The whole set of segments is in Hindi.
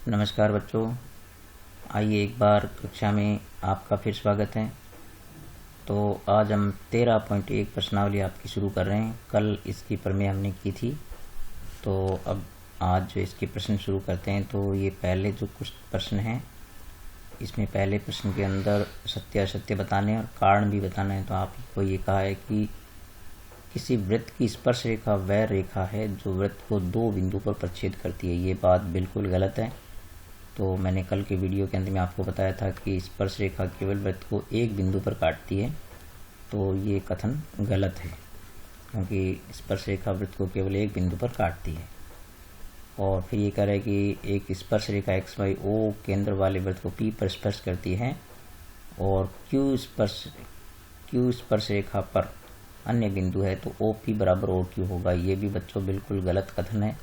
नमस्कार बच्चों, आइए एक बार कक्षा में आपका फिर स्वागत है। तो आज हम 13.1 प्रश्नावली आपकी शुरू कर रहे हैं। कल इसकी प्रमेय हमने की थी, तो अब आज जो इसके प्रश्न शुरू करते हैं। तो ये पहले जो कुछ प्रश्न हैं, इसमें पहले प्रश्न के अंदर सत्य असत्य बताने और कारण भी बताना है। तो आपको ये कहा है कि किसी वृत्त की स्पर्श रेखा वह रेखा है जो वृत्त को दो बिंदु पर प्रच्छेद करती है। ये बात बिल्कुल गलत है। तो मैंने कल के वीडियो के अंत में आपको बताया था कि स्पर्श रेखा केवल वृत्त को एक बिंदु पर काटती है। तो ये कथन गलत है, क्योंकि स्पर्श रेखा वृत्त को केवल एक बिंदु पर काटती है। और फिर ये कह रहा है कि एक स्पर्श रेखा एक्स वाई ओ केंद्र वाले वृत्त को पी पर स्पर्श करती है और क्यू स्पर्श रेखा पर अन्य बिंदु है, तो ओ पी बराबर ओ क्यू होगा। ये भी बच्चों बिल्कुल गलत कथन है,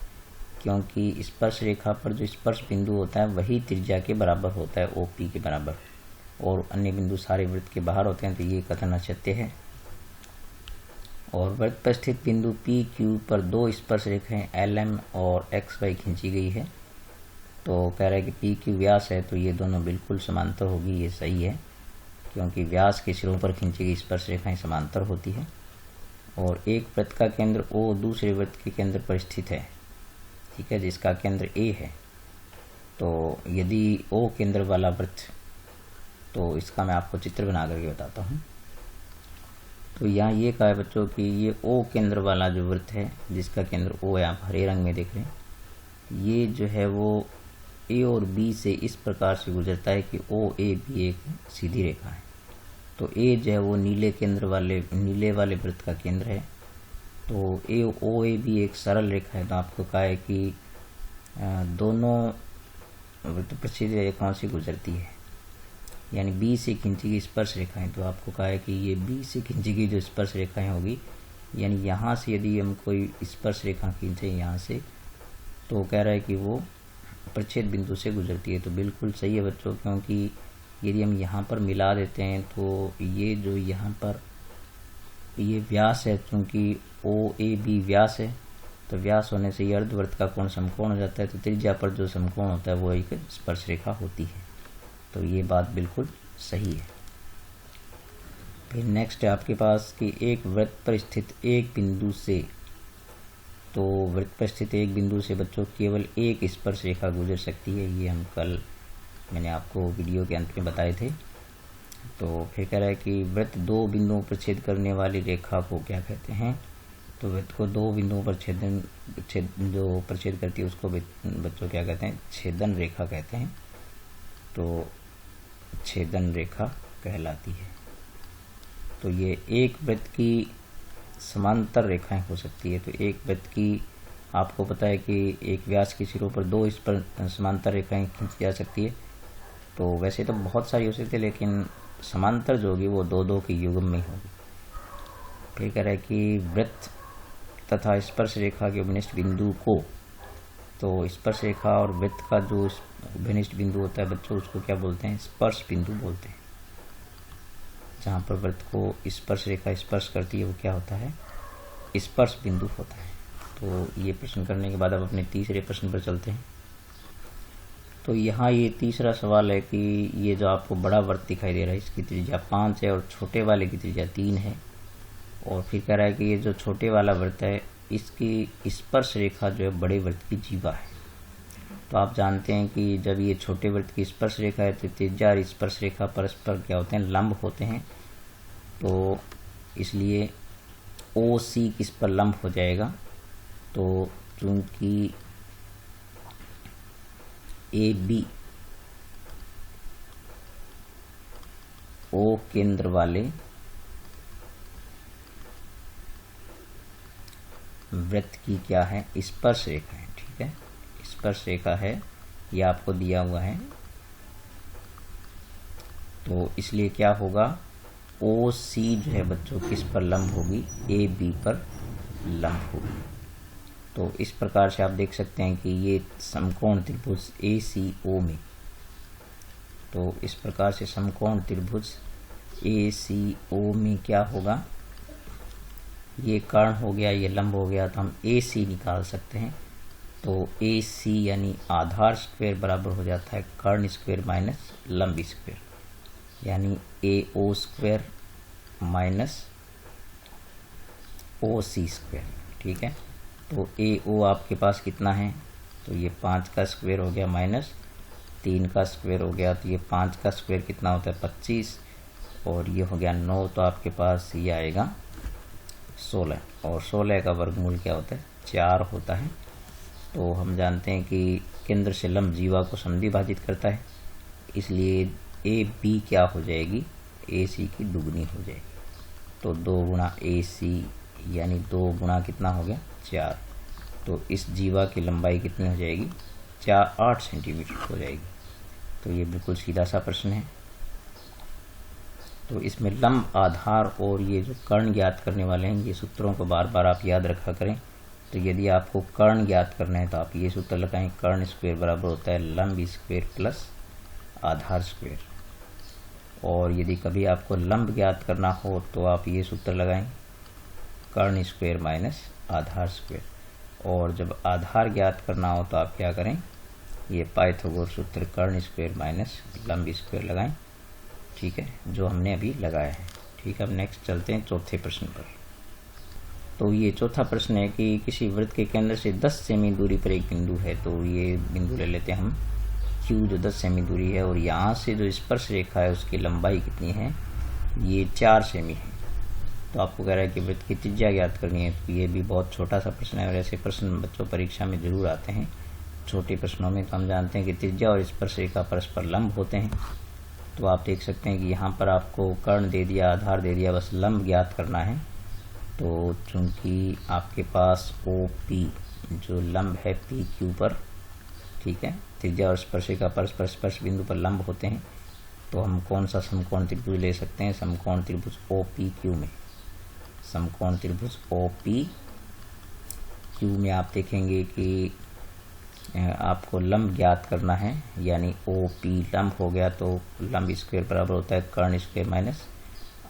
क्योंकि स्पर्श रेखा पर जो स्पर्श बिंदु होता है वही त्रिज्या के बराबर होता है, ओ पी के बराबर, और अन्य बिंदु सारे वृत्त के बाहर होते हैं। तो ये कथन असत्य है। और वृत्त पर स्थित बिंदु पी क्यू पर दो स्पर्श रेखाएं एल एम और एक्स वाई खींची गई है। तो कह रहा है कि पी क्यू व्यास है, तो ये दोनों बिल्कुल समांतर होगी। ये सही है, क्योंकि व्यास के सिरों पर खींची गई स्पर्श रेखाएं समांतर होती है। और एक वृत्त का केंद्र ओ दूसरे वृत्त के केंद्र पर स्थित है, ठीक है, जिसका केंद्र ए है। तो यदि ओ केंद्र वाला वृत्त, तो इसका मैं आपको चित्र बना करके बताता हूँ। तो यहाँ ये कहा है बच्चों कि ये ओ केंद्र वाला जो वृत्त है, जिसका केंद्र ओ है, आप हरे रंग में देख रहे हैं, ये जो है वो ए और बी से इस प्रकार से गुजरता है कि ओ ए बी एक सीधी रेखा है। तो ए जो है वो नीले वाले वृत्त का केंद्र है। तो ए ओ ए भी एक सरल रेखा है। तो आपको कहा है कि दोनों वृत्त प्रच्छेद रेखाओं से गुजरती है, यानी बी से खींची गई स्पर्श रेखाएं। तो आपको कहा है कि ये बी से खींची गई जो स्पर्श रेखाएं होगी, यानी यहाँ से यदि हम कोई स्पर्श रेखा खींचे यहाँ से, तो कह रहा है कि वो प्रच्छेद बिंदु से गुजरती है। तो बिल्कुल सही है बच्चों, क्योंकि यदि हम यहाँ पर मिला देते हैं तो ये जो यहाँ पर ये व्यास है, क्योंकि ओ ए बी व्यास है, तो व्यास होने से ये अर्धवृत्त का कोण समकोण हो जाता है। तो त्रिज्या पर जो समकोण होता है वो एक स्पर्श रेखा होती है। तो ये बात बिल्कुल सही है। फिर नेक्स्ट है आपके पास कि एक वृत्त पर स्थित एक बिंदु से, तो वृत्त पर स्थित एक बिंदु से बच्चों केवल एक स्पर्श रेखा गुजर सकती है। ये हम कल मैंने आपको वीडियो के अंत में बताए थे। तो फिर कह रहा है कि वृत्त दो बिंदुओं पर छेद करने वाली रेखा को क्या कहते हैं। तो वृत्त को दो बिंदुओं पर जो प्रच्छेद करती है उसको बच्चों क्या कहते हैं, छेदन रेखा कहते हैं। तो छेदन रेखा कहलाती है। तो ये एक वृत्त की समांतर रेखाएं हो सकती है। तो एक वृत्त की आपको पता है कि एक व्यास के सिरों पर दो इस पर समांतर रेखाएं खींची जा सकती है। तो वैसे तो बहुत सारी हो सकती है, लेकिन समांतर जो होगी वो दो दो के युग्म में होगी। फिर कह रहा है कि वृत्त तथा स्पर्श रेखा के उपनिष्ठ बिंदु को, तो स्पर्श रेखा और वृत्त का जो उपनिष्ठ बिंदु होता है बच्चों, उसको क्या बोलते हैं, स्पर्श बिंदु बोलते हैं। जहाँ पर वृत्त को स्पर्श रेखा स्पर्श करती है वो क्या होता है, स्पर्श बिंदु होता है। तो ये प्रश्न करने के बाद अब अपने तीसरे प्रश्न पर चलते हैं। तो यहाँ ये तीसरा सवाल है कि ये जो आपको बड़ा वृत्त दिखाई दे रहा है, इसकी त्रिज्या 5 है और छोटे वाले की त्रिज्या 3 है। और फिर कह रहा है कि ये जो छोटे वाला वृत्त है, इसकी स्पर्श रेखा जो है बड़े वृत्त की जीवा है। तो आप जानते हैं कि जब ये छोटे वृत्त की स्पर्श रेखा है तो त्रिज्या और स्पर्श रेखा परस्पर क्या होते हैं, लंब होते हैं। तो इसलिए ओ सी किस पर लंब हो जाएगा। तो चूंकि ए बी ओ केंद्र वाले वृत्त की क्या है, स्पर्श रेखा है, ठीक है, स्पर्श रेखा है, ये आपको दिया हुआ है। तो इसलिए क्या होगा, ओ सी जो है बच्चों किस पर लंब होगी, ए बी पर लंब होगी। तो इस प्रकार से आप देख सकते हैं कि ये समकोण त्रिभुज ए सी ओ में, तो इस प्रकार से समकोण त्रिभुज ए सी ओ में क्या होगा, ये कर्ण हो गया, ये लंब हो गया, तो हम ए सी निकाल सकते हैं। तो ए सी यानी आधार स्क्वायर बराबर हो जाता है कर्ण स्क्वायर माइनस लंब स्क्वायर, यानी ए ओ स्क्वायर माइनस ओ सी स्क्वायर। ठीक है, तो ए ओ आपके पास कितना है, तो ये 5 का स्क्वायर हो गया माइनस 3 का स्क्वायर हो गया, तो ये 5 का स्क्वायर कितना होता है 25, और ये हो गया 9, तो आपके पास ये आएगा 16, और 16 का वर्गमूल क्या होता है 4 होता है। तो हम जानते हैं कि केंद्र से लंब जीवा को समद्विभाजित करता है, इसलिए ए बी क्या हो जाएगी, ए सी की दुगनी हो जाएगी। तो 2 गुणा ए सी यानी 2 गुणा कितना हो गया 4, तो इस जीवा की लंबाई कितनी हो जाएगी 8 सेंटीमीटर हो जाएगी। तो ये बिल्कुल सीधा सा प्रश्न है। तो इसमें लंब, आधार और ये जो कर्ण ज्ञात करने वाले हैं, ये सूत्रों को बार बार आप याद रखा करें। तो यदि आपको कर्ण ज्ञात करना है तो आप ये सूत्र लगाएं, कर्ण स्क्वायर बराबर होता है लंब स्क्वायर प्लस आधार स्क्वायर। और यदि कभी आपको लंब ज्ञात करना हो तो आप ये सूत्र लगाएं, कर्ण स्क्वायर माइनस आधार स्क्वायर। और जब आधार ज्ञात करना हो तो आप क्या करें, ये पाइथागोरस सूत्र कर्ण स्क्वायर माइनस लंब स्क्वायर लगाएं। ठीक है, जो हमने अभी लगाया है। ठीक है, अब नेक्स्ट चलते हैं चौथे प्रश्न पर। तो ये चौथा प्रश्न है कि किसी वृत्त के केंद्र से 10 सेमी दूरी पर एक बिंदु है। तो ये बिंदु ले लेते हैं हम Q, जो 10 सेमी दूरी है, और यहाँ से जो स्पर्श रेखा है उसकी लंबाई कितनी है, ये 4 सेमी है। तो आपको कह रहा है कि वृत्त की त्रिज्या ज्ञात करनी है। तो ये भी बहुत छोटा सा प्रश्न है, और ऐसे प्रश्न बच्चों परीक्षा में जरूर आते हैं छोटे प्रश्नों में। तो हम जानते हैं कि त्रिज्या और स्पर्श रेखा परस्पर लंब होते हैं। तो आप देख सकते हैं कि यहाँ पर आपको कर्ण दे दिया, आधार दे दिया, बस लंब ज्ञात करना है। तो चूंकि आपके पास ओ पी जो लंब है पी क्यू पर, ठीक है, त्रिज्या और स्पर्श रेखा परस्पर स्पर्श बिंदु पर लंब होते हैं, तो हम कौन सा समकोण त्रिभुज ले सकते हैं, समकोण त्रिभुज ओ पी क्यू में। समकोण त्रिभुज ओ पी क्यू में आप देखेंगे कि आपको लंब ज्ञात करना है, यानी ओ पी लंब हो गया, तो लंब स्क्वायर बराबर होता है कर्ण स्क्वायर माइनस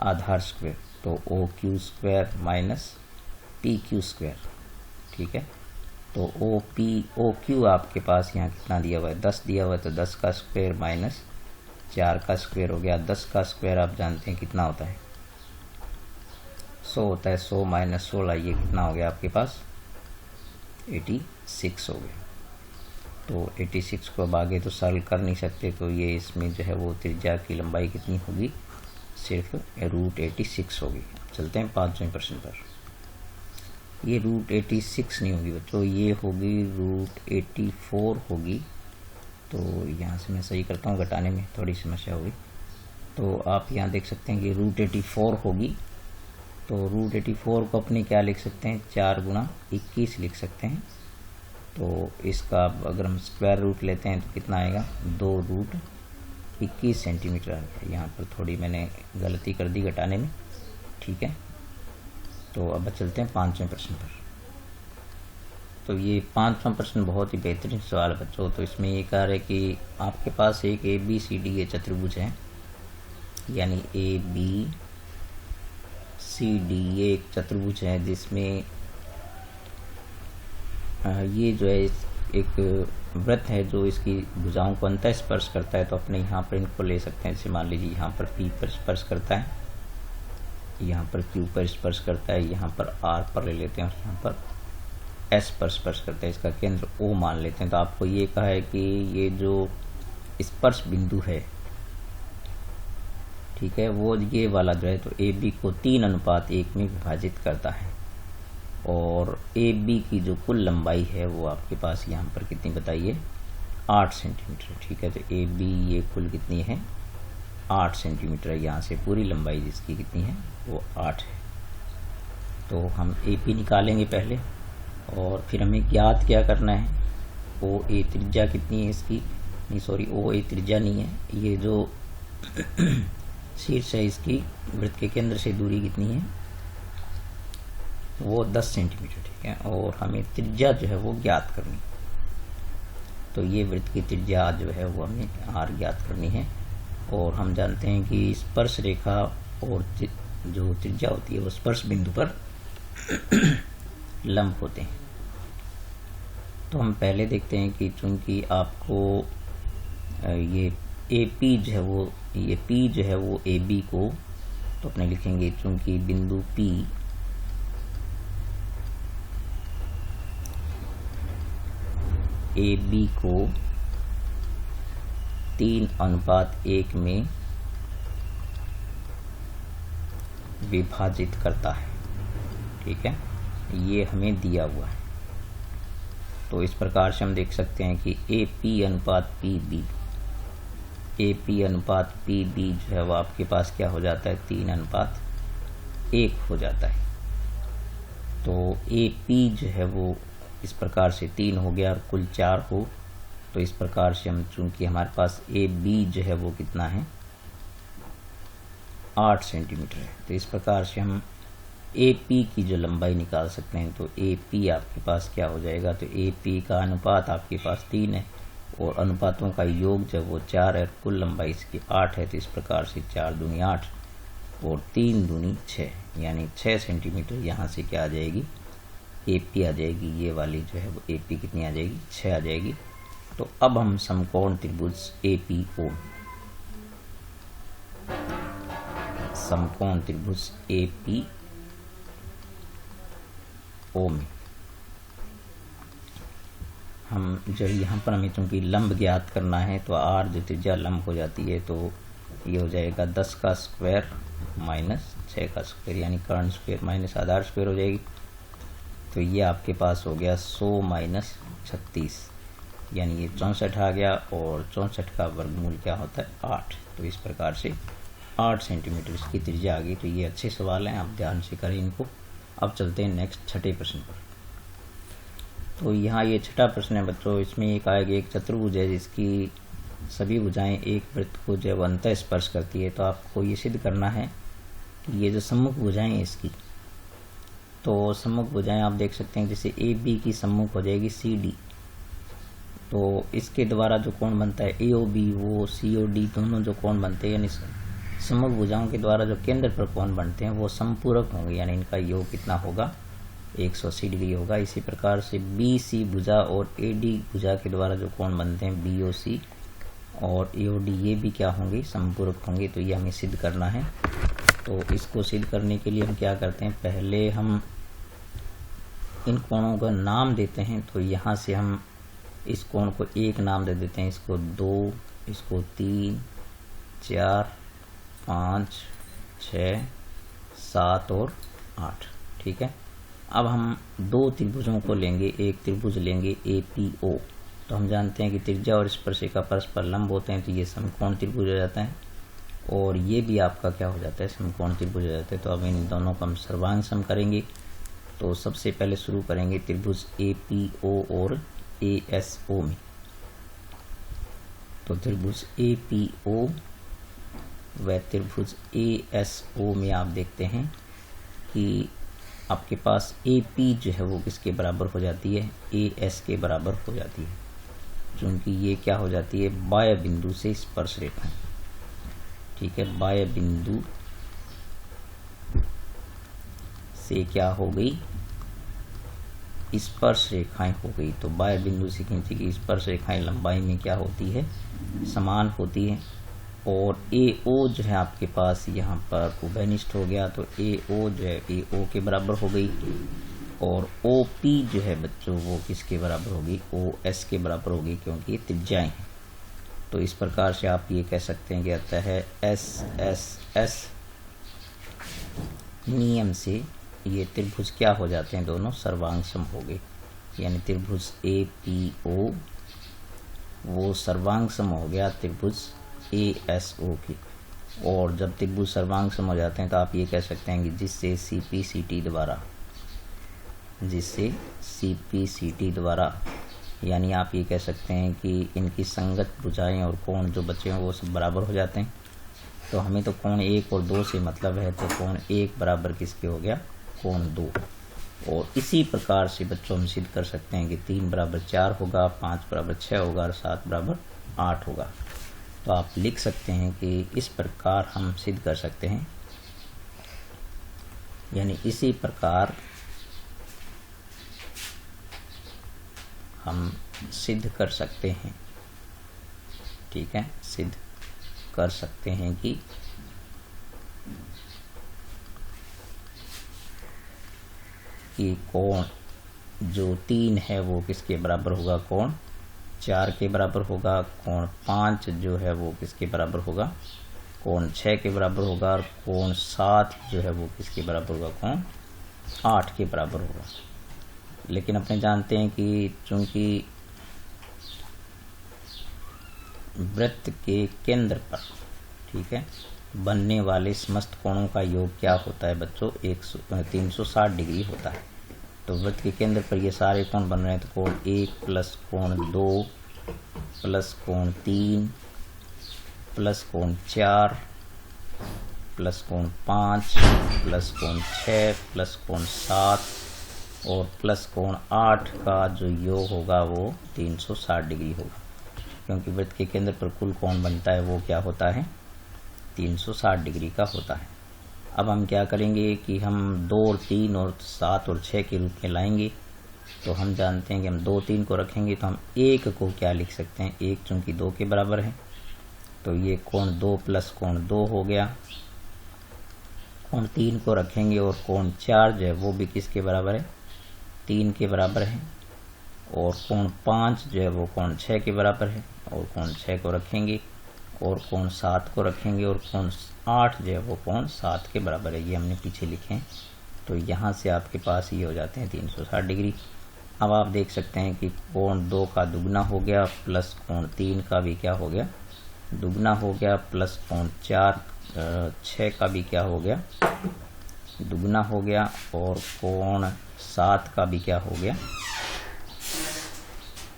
आधार स्क्वायर। तो O Q square minus P Q square. ठीक है, तो ओ क्यू आपके पास यहाँ कितना दिया हुआ है 10 दिया हुआ है, तो 10 का स्क्वायर माइनस 4 का स्क्वायर हो गया। 10 का स्क्वायर आप जानते हैं कितना होता है 100 होता है, 100 माइनस 16 ये कितना हो गया आपके पास 86 हो गया। तो 86 को अब आगे तो सरल कर नहीं सकते, तो ये इसमें जो है वो त्रिज्या की लंबाई कितनी होगी, सिर्फ √86 होगी। चलते हैं 5वें प्रश्न पर। ये √86 नहीं होगी बच्चों, ये होगी √84 होगी। तो यहाँ से मैं सही करता हूँ, घटाने में थोड़ी समस्या होगी। तो आप यहाँ देख सकते हैं कि √84 होगी। तो √84 को अपने क्या लिख सकते हैं, 4 गुणा 21 लिख सकते हैं। तो इसका अगर हम स्क्वायर रूट लेते हैं तो कितना आएगा 2√21 सेंटीमीटर आ गया। यहाँ पर थोड़ी मैंने गलती कर दी घटाने में। ठीक है, तो अब चलते हैं 5वें प्रश्न पर। तो ये 5वां प्रश्न बहुत ही बेहतरीन सवाल है बच्चों। तो इसमें ये कह रहा है कि आपके पास एक ABCD चतुर्भुज है, यानी ABCD ये एक चतुर्भुज है जिसमें ये जो है एक वृत्त है जो इसकी भुजाओं को अंतः स्पर्श करता है। तो अपने यहाँ पर इनको ले सकते हैं, जैसे मान लीजिए यहाँ पर P पर स्पर्श करता है, यहाँ पर Q पर स्पर्श करता है, यहाँ पर R पर ले लेते हैं, और यहाँ पर S पर स्पर्श करता है। इसका केंद्र O मान लेते हैं। तो आपको ये कहा है कि ये जो स्पर्श बिंदु है, ठीक है, वो ये वाला जो है तो AB को 3:1 में विभाजित करता है। और AB की जो कुल लंबाई है वो आपके पास यहाँ पर कितनी बताइए 8 सेंटीमीटर। ठीक है, तो AB ये कुल कितनी है 8 सेंटीमीटर। यहाँ से पूरी लंबाई जिसकी कितनी है वो 8 है। तो हम AP निकालेंगे पहले, और फिर हमें ज्ञात क्या करना है, OA त्रिज्या कितनी है इसकी, नहीं सॉरी OA त्रिज्या नहीं है, ये जो शीर्ष है इसकी वृत्त के केंद्र से दूरी कितनी है वो 10 सेंटीमीटर। ठीक है, और हमें त्रिज्या जो है वो ज्ञात करनी। तो ये वृत्त की त्रिज्या जो है वो हमें R ज्ञात करनी है। और हम जानते हैं कि स्पर्श रेखा और जो त्रिज्या होती है वो स्पर्श बिंदु पर लंब होते हैं। तो हम पहले देखते हैं कि चूंकि आपको ये AP जो है वो, ये P जो है वो AB को, तो अपने लिखेंगे चूंकि बिंदु P AB को 3:1 में विभाजित करता है, ठीक है, ये हमें दिया हुआ है। तो इस प्रकार से हम देख सकते हैं कि AP अनुपात PB, AP अनुपात PB जो है वो आपके पास क्या हो जाता है, 3:1 हो जाता है। तो AP जो है वो इस प्रकार से 3 हो गया और कुल 4 हो, तो इस प्रकार से हम, चूंकि हमारे पास AB जो है वो कितना है, 8 सेंटीमीटर है, तो इस प्रकार से हम AP की जो लंबाई निकाल सकते हैं। तो AP आपके पास क्या हो जाएगा, तो AP का अनुपात आपके पास 3 है और अनुपातों का योग जब वो 4 है, कुल लंबाई इसकी 8 है, तो इस प्रकार से 4 दूनी 8 और 3 दूनी 6, यानी 6 सेंटीमीटर यहाँ से क्या आ जाएगी, AP आ जाएगी। ये वाली जो है वो AP कितनी आ जाएगी, 6 आ जाएगी। तो अब हम समकोण त्रिभुज APO, समकोण त्रिभुज APO में हम जब यहाँ पर हमें चूंकि लंब ज्ञात करना है, तो R जो त्रिज्या लंब हो जाती है, तो ये हो जाएगा 10 का स्क्वायर माइनस 6 का स्क्वायर, यानी कर्ण स्क्वायर माइनस आधार स्क्वायर हो जाएगी। तो ये आपके पास हो गया 100 माइनस 36, यानी ये 64 आ गया और 64 का वर्गमूल क्या होता है, 8। तो इस प्रकार से 8 सेंटीमीटर इसकी त्रिज्या आ गई। तो ये अच्छे सवाल हैं, आप ध्यान से करें इनको। अब चलते हैं नेक्स्ट छठे प्रश्न पर। तो यहाँ ये छठा प्रश्न है बच्चों, इसमें एक आएगा, एक चतुर्भुज है जिसकी सभी भुजाएं एक वृत्त को जब अंतः स्पर्श करती है। तो आपको ये सिद्ध करना है कि ये जो सम्मुख भुजाएं हैं इसकी, तो सम्मुख भुजाएं आप देख सकते हैं, जैसे AB की सम्मुख हो जाएगी CD, तो इसके द्वारा जो कोण बनता है AOB, वो COD दोनों जो कोण बनते हैं, यानी सम्मुख भुजाओं के द्वारा जो केंद्र पर कोण बनते हैं वो समपूरक होंगे, यानी इनका योग कितना होगा, 180 डिग्री होगा। इसी प्रकार से BC भुजा और AD भुजा के द्वारा जो कोण बनते हैं BOC और AOD, ये भी क्या होंगे, समपूरक होंगे। तो ये हमें सिद्ध करना है। तो इसको सिद्ध करने के लिए हम क्या करते हैं, पहले हम इन कोणों का नाम देते हैं। तो यहाँ से हम इस कोण को 1 नाम दे देते हैं, इसको 2, इसको 3, 4, 5, 6, 7 और 8, ठीक है। अब हम 2 त्रिभुजों को लेंगे, एक त्रिभुज लेंगे APO। तो हम जानते हैं कि त्रिज्या और स्पर्शिका परस्पर लंब होते हैं, तो ये समकोण त्रिभुज हो जाता है और ये भी आपका क्या हो जाता है, समकोण त्रिभुज हो जाता है। तो अब इन दोनों का हम सर्वांग सम करेंगे। तो सबसे पहले शुरू करेंगे त्रिभुज APO और ASO में। तो त्रिभुज APO व त्रिभुज ASO में आप देखते हैं कि आपके पास AP जो है वो किसके बराबर हो जाती है, AS के बराबर हो जाती है, क्योंकि ये क्या हो जाती है, बाह्य बिंदु से स्पर्श रेखाएं, ठीक है, बाह्य बिंदु से क्या हो गई, स्पर्श रेखाएं हो गई। तो बाह्य बिंदु से खींची गई स्पर्श रेखाएं लंबाई में क्या होती है, समान होती है। और AO जो है आपके पास यहाँ पर उभयनिष्ठ हो गया, तो AO जो है AO के बराबर हो गई और OP जो है बच्चों वो किसके बराबर होगी, OS के बराबर होगी, क्योंकि ये त्रिज्याएं हैं। तो इस प्रकार से आप ये कह सकते हैं कि आता है SSS नियम से ये त्रिभुज क्या हो जाते हैं, दोनों सर्वांग सम हो गए, यानी त्रिभुज APO वो सर्वांग सम हो गया त्रिभुज ASO की। और जब त्रिभुज सर्वांग सम हो जाते हैं तो आप ये कह सकते हैं कि जिससे CP द्वारा, यानी आप ये कह सकते हैं कि इनकी संगत भुजाएं और कोण जो बचे हैं वो सब बराबर हो जाते हैं। तो हमें तो कोण 1 और 2 से मतलब है, तो कोण 1 बराबर किसके हो गया, कोण 2। और इसी प्रकार से बच्चों हम सिद्ध कर सकते हैं कि 3 बराबर 4 होगा, 5 बराबर 6 होगा और 7 बराबर 8 होगा। तो आप लिख सकते हैं कि इस प्रकार हम सिद्ध कर सकते हैं, यानी इसी प्रकार हम सिद्ध कर सकते हैं, ठीक है, सिद्ध कर सकते हैं कि कोण जो 3 है वो किसके बराबर होगा, कोण 4 के बराबर होगा, कोण 5 जो है वो किसके बराबर होगा, कोण 6 के बराबर होगा, और कोण 7 जो है वो किसके बराबर होगा, कोण 8 के बराबर होगा। लेकिन अपने जानते हैं कि चूंकि वृत्त के केंद्र पर, ठीक है, बनने वाले समस्त कोणों का योग क्या होता है बच्चों, 360 डिग्री होता है। तो वृत्त के केंद्र पर ये सारे कोण बन रहे हैं, तो कोण 1 प्लस कोण 2 प्लस कोण 3 प्लस कोण 4 प्लस कोण 5 प्लस कोण 6 प्लस कोण 7 और प्लस कोण 8 का जो योग होगा वो 360 डिग्री होगा, क्योंकि वृत्त के केंद्र पर कुल कोण बनता है वो क्या होता है, 360 डिग्री का होता है। अब हम क्या करेंगे कि हम 2 और 3 और 7 और 6 के रूप में लाएंगे। तो हम जानते हैं कि हम 2 3 को रखेंगे तो हम 1 को क्या लिख सकते हैं, 1 चूंकि 2 के बराबर है, तो ये कोण 2 प्लस कोण 2 हो गया। कोण 3 को रखेंगे और कोण 4 जो है वो भी किसके बराबर है, 3 के बराबर है, और कोण 5 जो है वो कोण 6 के बराबर है, और कोण 6 को रखेंगे और कोण 7 को रखेंगे, और कोण 8 जो है वो कोण 7 के बराबर है। ये हमने पीछे लिखे हैं, तो यहाँ से आपके पास ये हो जाते हैं 360 डिग्री। अब आप देख सकते हैं कि कोण 2 का दुगना हो गया प्लस कोण 3 का भी क्या हो गया, दुगना हो गया, प्लस कोण 6 का भी क्या हो गया, दुगना हो गया, और कोण 7 का भी क्या हो गया,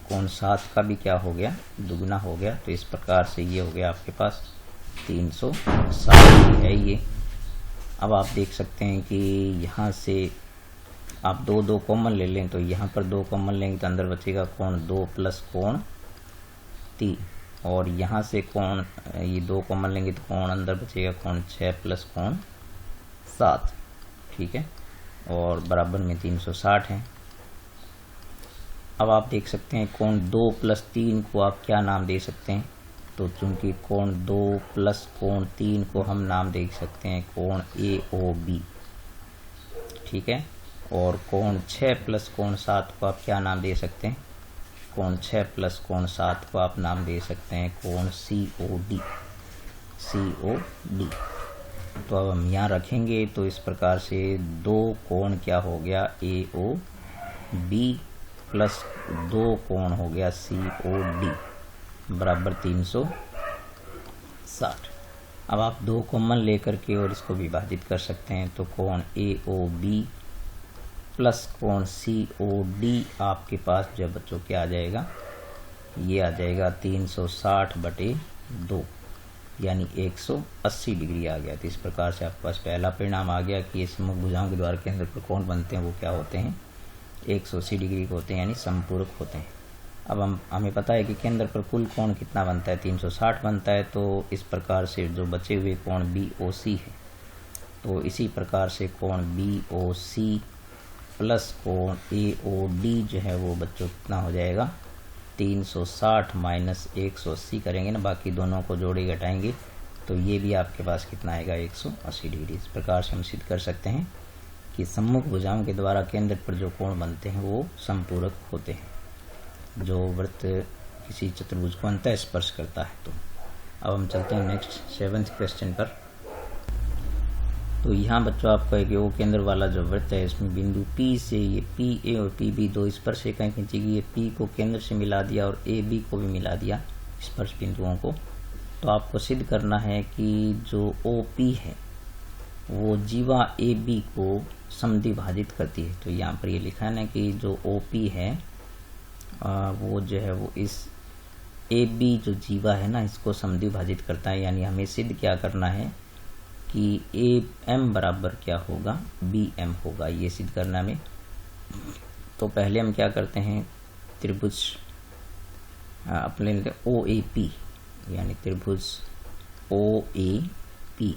कोण 7 का भी क्या हो गया, दुगना हो गया। तो इस प्रकार से ये हो गया आपके पास 360 है ये। अब आप देख सकते हैं कि यहाँ से आप 2 2 कॉमन ले लें, तो यहाँ पर 2 कॉमन लेंगे तो अंदर बचेगा कोण 2 प्लस कोण 3, और यहाँ से कोण ये 2 कॉमन लेंगे तो कोण अंदर बचेगा कोण 6 प्लस कोण 7, ठीक है, और बराबर में 360 है। अब आप देख सकते हैं कोण 2 प्लस 3 को आप क्या नाम दे सकते हैं, तो चूंकि कोण 2 प्लस कोण 3 को हम नाम दे सकते हैं कोण AOB, ठीक है, और कोण 6 प्लस कोण 7 को आप क्या नाम दे सकते हैं, कोण 6 प्लस कोण 7 को आप नाम दे सकते हैं कोण COD। तो अब हम यहाँ रखेंगे तो इस प्रकार से 2 कोण क्या हो गया AOB प्लस 2 कोण हो गया COD बराबर 360। अब आप 2 कॉमन लेकर के और इसको विभाजित कर सकते हैं, तो कोण AOB प्लस कोण COD आपके पास जो बच्चों क्या आ जाएगा, ये आ जाएगा 360/2 यानी 180 डिग्री आ गया। तो इस प्रकार से आपके पास पहला परिणाम आ गया कि ये सम्मुख भुजाओं के द्वारा केंद्र पर कोण बनते हैं वो क्या होते हैं, 180 डिग्री के होते हैं, यानी समपूरक होते हैं। अब हमें पता है कि केंद्र पर कुल कोण कितना बनता है, 360 बनता है। तो इस प्रकार से जो बचे हुए कोण BOC है, तो इसी प्रकार से कोण BOC प्लस कोण AOD जो है वो बच्चों कितना हो जाएगा, 360 माइनस 180 करेंगे ना, बाकी दोनों को जोड़े घटाएंगे तो ये भी आपके पास कितना आएगा, 180 डिग्री। इस प्रकार से हम सिद्ध कर सकते हैं कि सम्मुख भुजाओं के द्वारा केंद्र पर जो कोण बनते हैं वो समपूरक होते हैं, जो वृत्त किसी चतुर्भुज को अंतः स्पर्श करता है। तो अब हम चलते हैं नेक्स्ट 7th क्वेश्चन पर। तो यहाँ बच्चों आपको एक वो केंद्र वाला जो वृत्त है, इसमें बिंदु P से ये PA और PB 2 स्पर्श रेखाएं खींची गई है। P को केंद्र से मिला दिया और AB को भी मिला दिया स्पर्श बिंदुओं को। तो आपको सिद्ध करना है कि जो OP है वो जीवा AB को समद्विभाजित करती है। तो यहाँ पर ये लिखा है ना कि जो OP है वो जो है वो इस AB जो जीवा है ना इसको समद्विभाजित करता है। यानी हमें सिद्ध क्या करना है कि AM बराबर क्या होगा, BM होगा, ये सिद्ध करना में। तो पहले हम क्या करते हैं, त्रिभुज अपने लेते हैं OAP, यानी त्रिभुज OAP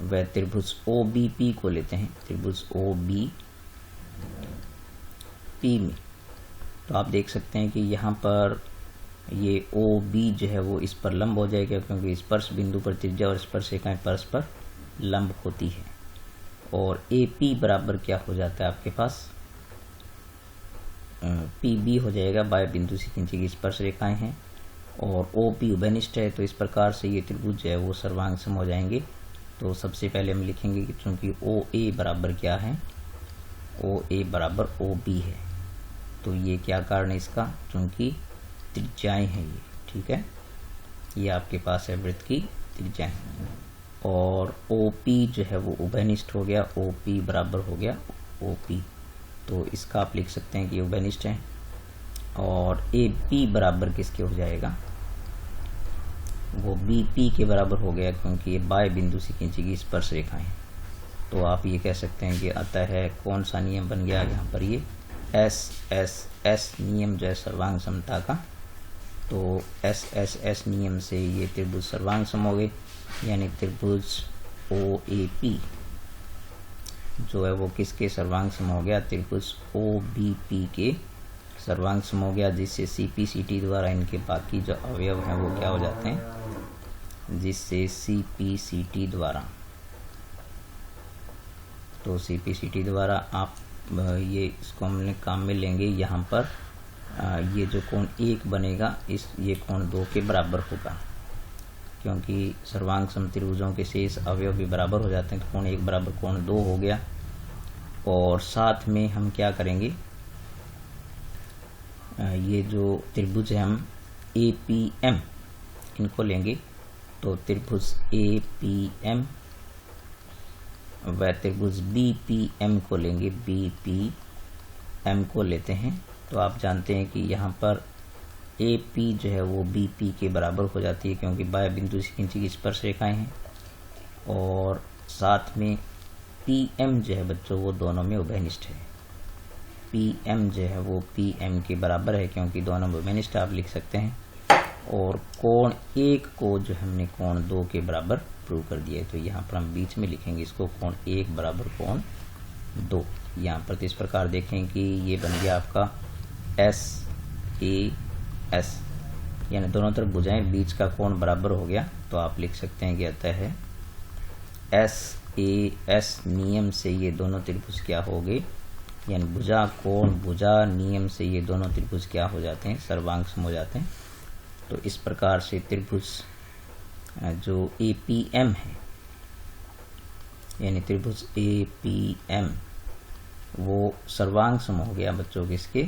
व त्रिभुज OBP को लेते हैं। त्रिभुज OBP में तो आप देख सकते हैं कि यहाँ पर ये ओ बी जो है वो इस पर लंब हो जाएगा, क्योंकि स्पर्श बिंदु पर त्रिज्या और स्पर्श रेखाएं परस्पर लंब होती है। और ए पी बराबर क्या हो जाता है आपके पास, पी बी हो जाएगा, बाएं बिंदु से खींची गई स्पर्श रेखाएं हैं, और ओ पी उभयनिष्ठ है। तो इस प्रकार से ये त्रिभुज जो है वो सर्वांग सम हो जाएंगे। तो सबसे पहले हम लिखेंगे कि चूंकि ओ ए बराबर क्या है, ओ ए बराबर ओ बी है। तो ये क्या कारण है इसका, चूंकि त्रिज्याएं हैं ये, ठीक है, ये आपके पास है वृत्त की त्रिज्याएं। और ओ पी जो है वो उभयनिष्ठ हो गया, ओ पी बराबर हो गया ओ पी। तो इसका आप लिख सकते हैं कि उभयनिष्ठ है। और ए पी बराबर किसके हो जाएगा, वो बी पी के बराबर हो गया, क्योंकि ये बाएं बिंदु से खींची गई स्पर्श रेखाएं। तो आप ये कह सकते हैं कि अतः है कौन सा नियम बन गया यहाँ पर, ये एस एस एस नियम जो है सर्वांग समता का। तो एस एस एस नियम से ये त्रिभुज सर्वांग सम हो गए, यानी त्रिभुज ओ ए पी जो है वो किसके सर्वांग सम हो गया, त्रिभुज ओ बी पी के सर्वांग सम हो गया, जिससे सी पी सी टी द्वारा इनके बाकी जो अवयव हैं वो क्या हो जाते हैं, जिससे सी पी सी टी द्वारा, तो सी पी सी टी द्वारा आप ये इसको हमने काम में लेंगे। यहाँ पर ये जो कोण 1 बनेगा, ये कोण 2 के बराबर होगा, क्योंकि सर्वांग सम त्रिभुजों के शेष अवयव भी बराबर हो जाते हैं। तो कोण 1 बराबर कोण 2 हो गया। और साथ में हम क्या करेंगे, ये जो त्रिभुज है हम ए पी एम इनको लेंगे। तो त्रिभुज ए पी एम व त्रिभुज बी पी एम को लेंगे, बी पी एम को लेते हैं। तो आप जानते हैं कि यहाँ पर ए पी जो है वो बी पी के बराबर हो जाती है, क्योंकि बाएं बिंदु से खींची गई स्पर्श रेखाएं हैं। और साथ में पी एम जो है बच्चों वो दोनों में उभयनिष्ठ है, पी एम जो है वो पी एम के बराबर है, क्योंकि दोनों में उभयनिष्ठ आप लिख सकते हैं। और कोण 1 को जो हमने कोण 2 के बराबर प्रूव कर दिया है। तो यहाँ पर हम बीच में लिखेंगे इसको, कोण 1 बराबर कोण 2। यहाँ पर तो इस प्रकार देखें कि ये बन गया आपका एस ए एस, यानी दोनों तरफ भुजाएं, बीच का कोण बराबर हो गया। तो आप लिख सकते हैं कि अतः है एस ए एस नियम से ये दोनों त्रिभुज क्या हो गए, यानी भुजा कोण भुजा नियम से ये दोनों त्रिभुज क्या हो जाते हैं, सर्वांग सम हो जाते हैं। तो इस प्रकार से त्रिभुज जो ए पी एम है, यानी त्रिभुज ए पी एम वो सर्वांग सम हो गया बच्चों के, इसके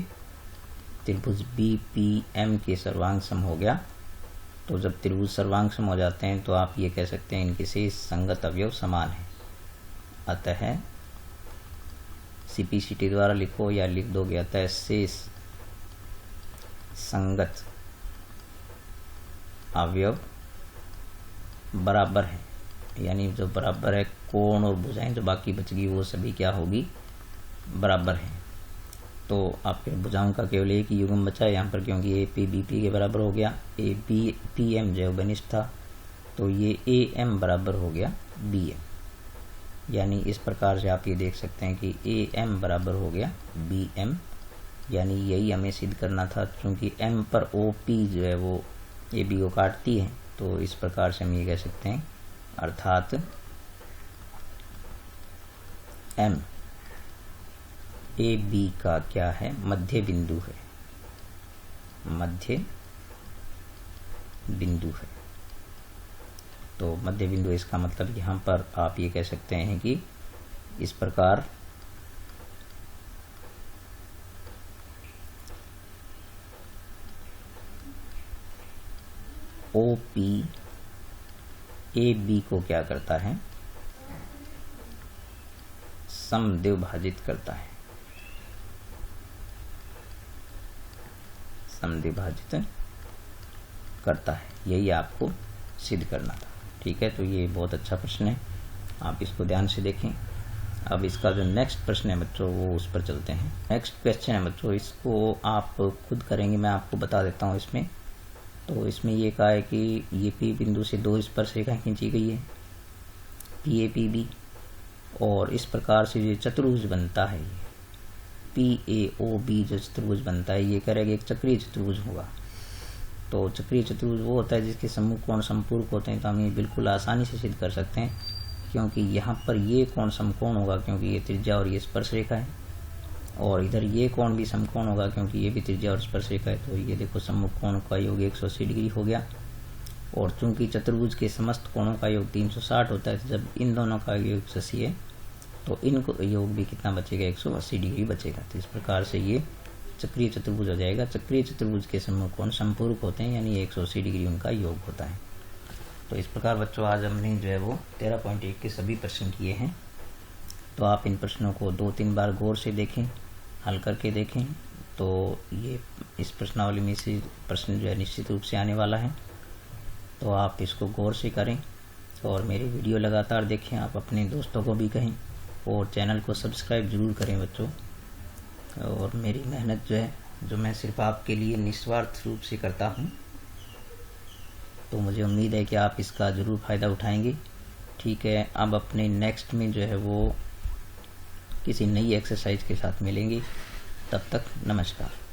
त्रिभुज बी पी एम के सर्वांग सम हो गया। तो जब त्रिभुज सर्वांग सम हो जाते हैं तो आप ये कह सकते हैं इनके शेष संगत अवयव समान है। अतः सीपीसीटी द्वारा लिखो या लिख दोगे, अतः शेष संगत अवयव बराबर है, यानी जो बराबर है कोण और भुजाएं जो बाकी बच गई वो सभी क्या होगी, बराबर है। तो आपके भुजाओं का केवल एक ही युग्म बचा है यहाँ पर, क्योंकि ए पी बी पी के बराबर हो गया। ए बी पी एम जो उभयनिष्ठ था, तो ये ए एम बराबर हो गया बी एम। यानी इस प्रकार से आप ये देख सकते हैं कि ए एम बराबर हो गया बी एम, यानी यही हमें सिद्ध करना था। चूँकि एम पर ओ पी जो है वो ए बी को काटती है, तो इस प्रकार से हम ये कह सकते हैं, अर्थात एम ए बी का क्या है, मध्य बिंदु है, मध्य बिंदु है। तो मध्य बिंदु, इसका मतलब यहाँ पर आप ये कह सकते हैं कि इस प्रकार ओ पी ए बी को क्या करता है, समद्विभाजित करता है, समद्विभाजित करता है। यही आपको सिद्ध करना था, ठीक है। तो ये बहुत अच्छा प्रश्न है, आप इसको ध्यान से देखें। अब इसका जो नेक्स्ट प्रश्न है बच्चों वो उस पर चलते हैं। नेक्स्ट क्वेश्चन है बच्चों, इसको आप खुद करेंगे, मैं आपको बता देता हूँ इसमें। तो इसमें ये कहा है कि ये पी बिंदु से 2 स्पर्श रेखाएं खींची गई है, पी ए पी बी, और इस प्रकार से ये चतुर्भुज बनता है। PAOB जो चतुर्भुज बनता है ये करेगा एक चक्रीय चतुर्भुज होगा। तो चक्रीय चतुर्भुज वो होता है जिसके सम्मुख कोण समपूरक होते हैं। तो हम ये बिल्कुल आसानी से सिद्ध कर सकते हैं, क्योंकि यहाँ पर ये कोण समकोण होगा क्योंकि ये त्रिज्या और ये स्पर्श रेखा है, और इधर ये कोण भी समकोण होगा क्योंकि ये भी त्रिज्या और स्पर्श रेखा है। तो ये देखो सम्मुख कोण का योग 180 डिग्री हो गया। और चूंकि चतुर्भुज के समस्त कोणों का योग 360 होता है, तो जब इन दोनों का योग 180 है तो इनको योग भी कितना बचेगा, 180 डिग्री बचेगा। तो इस प्रकार से ये चक्रीय चतुर्भुज हो जाएगा। चक्रीय चतुर्भुज के सम्मुख कोण समपूरक होते हैं, यानी 180 डिग्री उनका योग होता है। तो इस प्रकार बच्चों आज हमने जो है वो 13.1 के सभी प्रश्न किए हैं। तो आप इन प्रश्नों को 2-3 बार गौर से देखें, हल करके देखें। तो ये इस प्रश्नावली में से प्रश्न जो है निश्चित रूप से आने वाला है, तो आप इसको गौर से करें और मेरी वीडियो लगातार देखें। आप अपने दोस्तों को भी कहें और चैनल को सब्सक्राइब जरूर करें बच्चों। और मेरी मेहनत जो है, जो मैं सिर्फ आपके लिए निस्वार्थ रूप से करता हूँ, तो मुझे उम्मीद है कि आप इसका ज़रूर फ़ायदा उठाएंगे। ठीक है, अब अपने नेक्स्ट में जो है वो किसी नई एक्सरसाइज के साथ मिलेंगे। तब तक नमस्कार।